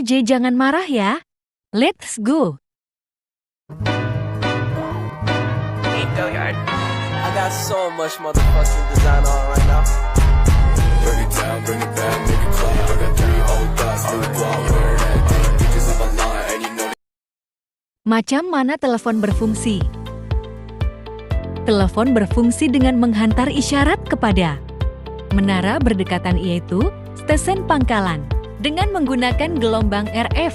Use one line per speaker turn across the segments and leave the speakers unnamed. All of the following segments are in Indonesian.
J, jangan marah ya. Let's go.
Hey, Billiard. I got so much motherfucking design on right now.
Bring it down, bring it back, make it clap. I got 3 old thoughts, new guap, wear that thing. Bitches on my line, and you know.
Macam mana telepon berfungsi? Telepon berfungsi dengan menghantar isyarat kepada menara berdekatan, yaitu stesen pangkalan, dengan menggunakan gelombang RF.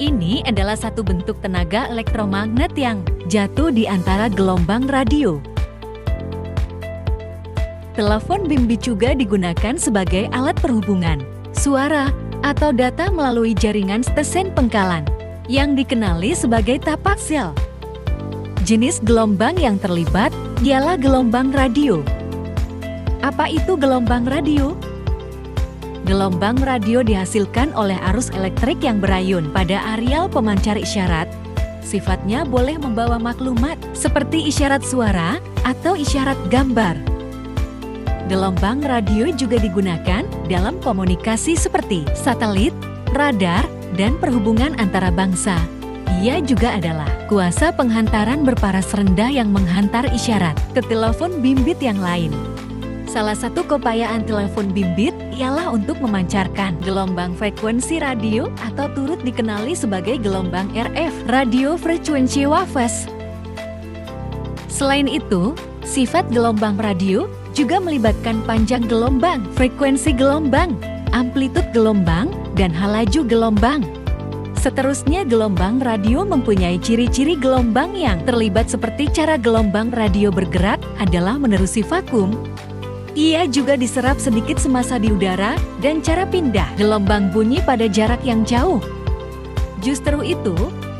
Ini adalah satu bentuk tenaga elektromagnet yang jatuh di antara gelombang radio. Telepon bimbit juga digunakan sebagai alat perhubungan suara atau data melalui jaringan stesen pangkalan yang dikenali sebagai tapak sel. Jenis gelombang yang terlibat ialah gelombang radio. Apa itu gelombang radio? Gelombang radio dihasilkan oleh arus elektrik yang berayun pada areal pemancar isyarat. Sifatnya boleh membawa maklumat seperti isyarat suara atau isyarat gambar. Gelombang radio juga digunakan dalam komunikasi seperti satelit, radar, dan perhubungan antara bangsa. Ia juga adalah kuasa penghantaran berparas rendah yang menghantar isyarat ke telepon bimbit yang lain. Salah satu keupayaan telepon bimbit ialah untuk memancarkan gelombang frekuensi radio atau turut dikenali sebagai gelombang RF, radio frequency waves. Selain itu, sifat gelombang radio juga melibatkan panjang gelombang, frekuensi gelombang, amplitud gelombang, dan laju gelombang. Seterusnya, gelombang radio mempunyai ciri-ciri gelombang yang terlibat seperti cara gelombang radio bergerak adalah menerusi vakum. Ia juga diserap sedikit semasa di udara dan cara pindah gelombang bunyi pada jarak yang jauh. Justru itu,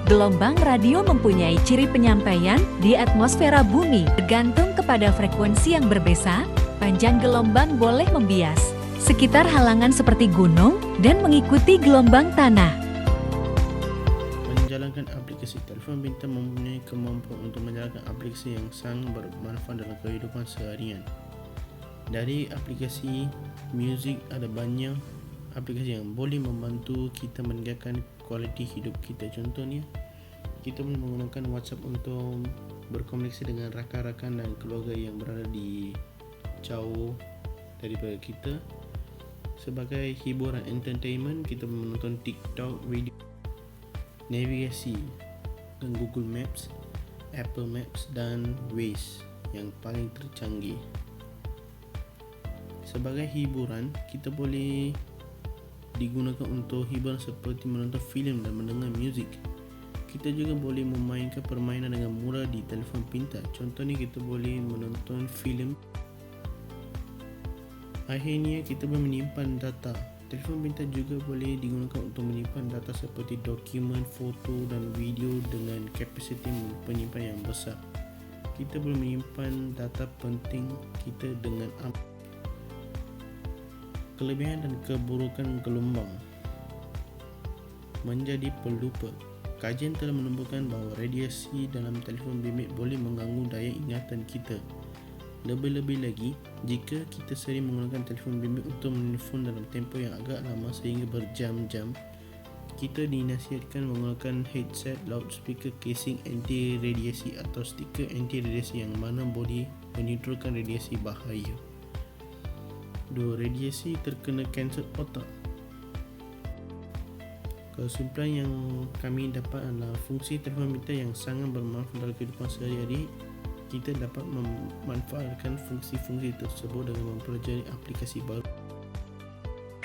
gelombang radio mempunyai ciri penyampaian di atmosfera bumi. Bergantung kepada frekuensi yang berbeda, panjang gelombang boleh membias sekitar halangan seperti gunung dan mengikuti gelombang tanah.
Menjalankan aplikasi telefon pintar mempunyai kemampuan untuk menjalankan aplikasi yang sangat bermanfaat dalam kehidupan seharian. Dari aplikasi muzik, ada banyak aplikasi yang boleh membantu kita meningkatkan kualiti hidup kita. Contohnya, kita boleh menggunakan WhatsApp untuk berkomunikasi dengan rakan-rakan dan keluarga yang berada di jauh daripada kita. Sebagai hiburan entertainment, kita menonton TikTok, video, navigasi dengan Google Maps, Apple Maps, dan Waze yang paling tercanggih. Sebagai hiburan, kita boleh digunakan untuk hiburan seperti menonton filem dan mendengar muzik. Kita juga boleh memainkan permainan dengan mudah di telefon pintar. Contohnya, kita boleh menonton filem. Akhirnya, kita boleh menyimpan data. Telefon pintar juga boleh digunakan untuk menyimpan data seperti dokumen, foto, dan video dengan kapasiti penyimpan yang besar. Kita boleh menyimpan data penting kita dengan aman. Kelebihan dan keburukan gelombang menjadi pelupa. Kajian telah menunjukkan bahawa radiasi dalam telefon bimbit boleh mengganggu daya ingatan kita. Lebih-lebih lagi, jika kita sering menggunakan telefon bimbit untuk menelefon dalam tempoh yang agak lama sehingga berjam-jam, kita dinasihatkan menggunakan headset, loudspeaker, casing anti-radiasi atau stiker anti-radiasi yang mana boleh menyedorkan radiasi bahaya. 2. Radiasi terkena kanser otak. Kesimpulan yang kami dapat adalah fungsi telefon pintar yang sangat bermanfaat dalam kehidupan sehari-hari. Kita dapat memanfaatkan fungsi-fungsi tersebut dengan mempelajari aplikasi baru.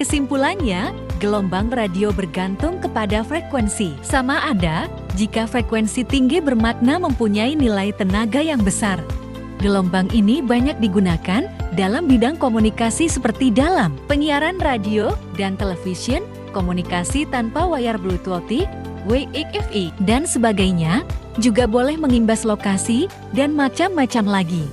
Kesimpulannya, gelombang radio bergantung kepada frekuensi. Sama ada, jika frekuensi tinggi bermakna mempunyai nilai tenaga yang besar. Gelombang ini banyak digunakan dalam bidang komunikasi seperti dalam penyiaran radio dan televisi, komunikasi tanpa wayar Bluetooth, WiFi, dan sebagainya, juga boleh mengimbas lokasi dan macam-macam lagi.